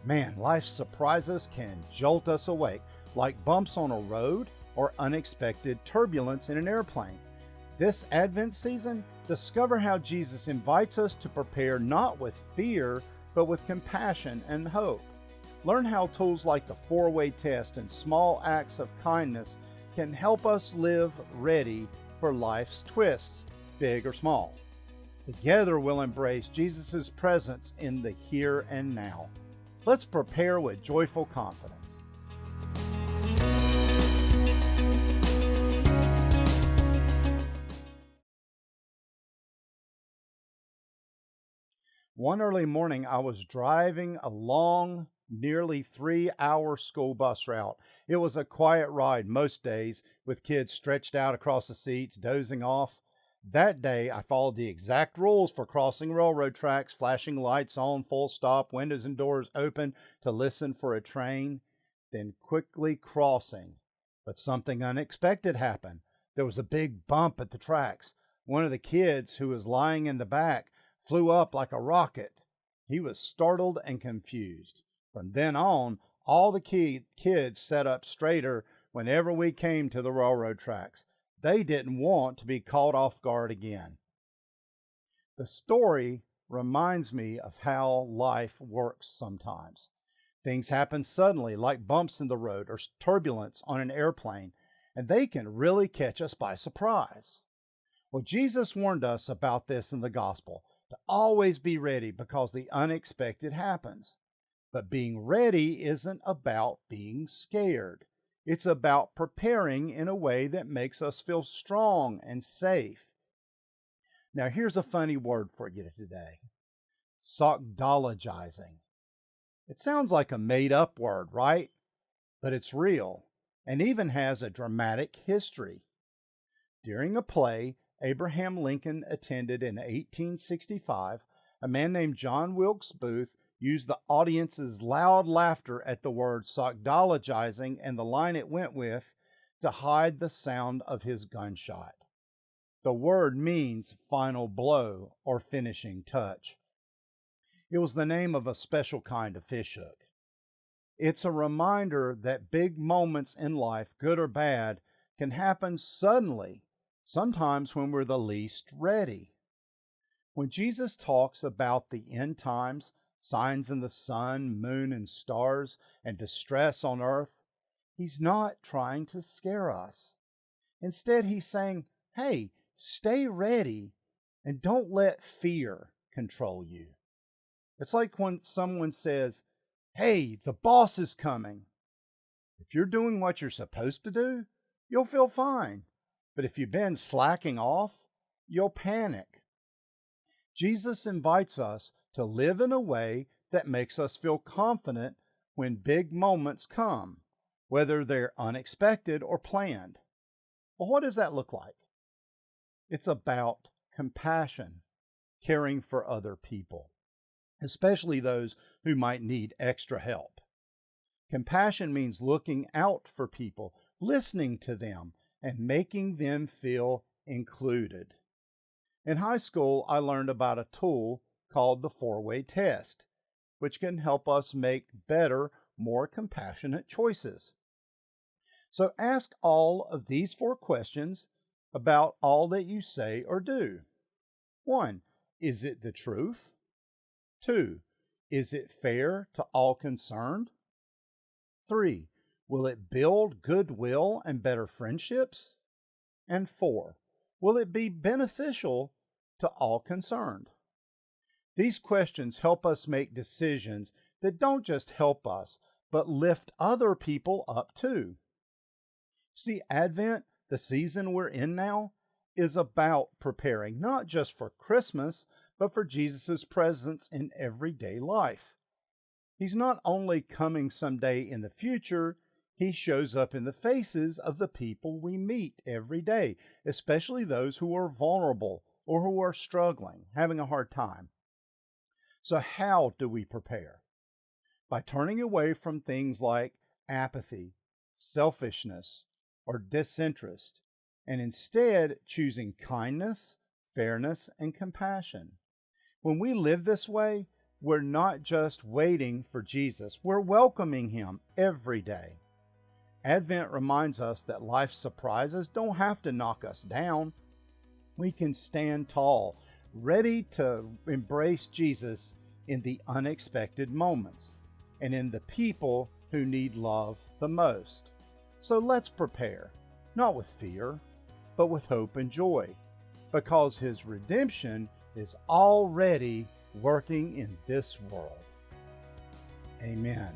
Man, life's surprises can jolt us awake, like bumps on a road or unexpected turbulence in an airplane. This Advent season, discover how Jesus invites us to prepare not with fear, but with compassion and hope. Learn how tools like the four-way test and small acts of kindness can help us live ready for life's twists, big or small. Together we'll embrace Jesus' presence in the here and now. Let's prepare with joyful confidence. One early morning, I was driving a long, nearly 3-hour school bus route. It was a quiet ride most days, with kids stretched out across the seats, dozing off. That day, I followed the exact rules for crossing railroad tracks, flashing lights on, full stop, windows and doors open to listen for a train, then quickly crossing. But something unexpected happened. There was a big bump at the tracks. One of the kids who was lying in the back flew up like a rocket. He was startled and confused. From then on, all the kids sat up straighter whenever we came to the railroad tracks. They didn't want to be caught off guard again. The story reminds me of how life works sometimes. Things happen suddenly, like bumps in the road or turbulence on an airplane, and they can really catch us by surprise. Well, Jesus warned us about this in the gospel, to always be ready because the unexpected happens. But being ready isn't about being scared. It's about preparing in a way that makes us feel strong and safe. Now, here's a funny word for you today: sockdologizing. It sounds like a made-up word, right? But it's real, and even has a dramatic history. During a play Abraham Lincoln attended in 1865, a man named John Wilkes Booth used the audience's loud laughter at the word sockdologizing and the line it went with to hide the sound of his gunshot. The word means final blow or finishing touch. It was the name of a special kind of fishhook. It's a reminder that big moments in life, good or bad, can happen suddenly, sometimes when we're the least ready. When Jesus talks about the end times, signs in the sun, moon, and stars, and distress on earth, he's not trying to scare us. Instead, he's saying, hey, stay ready and don't let fear control you. It's like when someone says, hey, the boss is coming. If you're doing what you're supposed to do, you'll feel fine. But if you've been slacking off, you'll panic. Jesus invites us to live in a way that makes us feel confident when big moments come, whether they're unexpected or planned. Well, what does that look like? It's about compassion, caring for other people, especially those who might need extra help. Compassion means looking out for people, listening to them, and making them feel included. In high school, I learned about a tool called the four-way test, which can help us make better, more compassionate choices. So ask all of these 4 questions about all that you say or do. 1, is it the truth? 2, is it fair to all concerned? 3, will it build goodwill and better friendships? And 4, will it be beneficial to all concerned? These questions help us make decisions that don't just help us, but lift other people up too. See, Advent, the season we're in now, is about preparing not just for Christmas, but for Jesus' presence in everyday life. He's not only coming someday in the future, he shows up in the faces of the people we meet every day, especially those who are vulnerable or who are struggling, having a hard time. So how do we prepare? By turning away from things like apathy, selfishness, or disinterest, and instead choosing kindness, fairness, and compassion. When we live this way, We're not just waiting for Jesus, we're welcoming him every day. Advent reminds us that life's surprises don't have to knock us down. We can stand tall, ready to embrace Jesus in the unexpected moments and in the people who need love the most. So let's prepare, not with fear, but with hope and joy, because his redemption is already working in this world. Amen.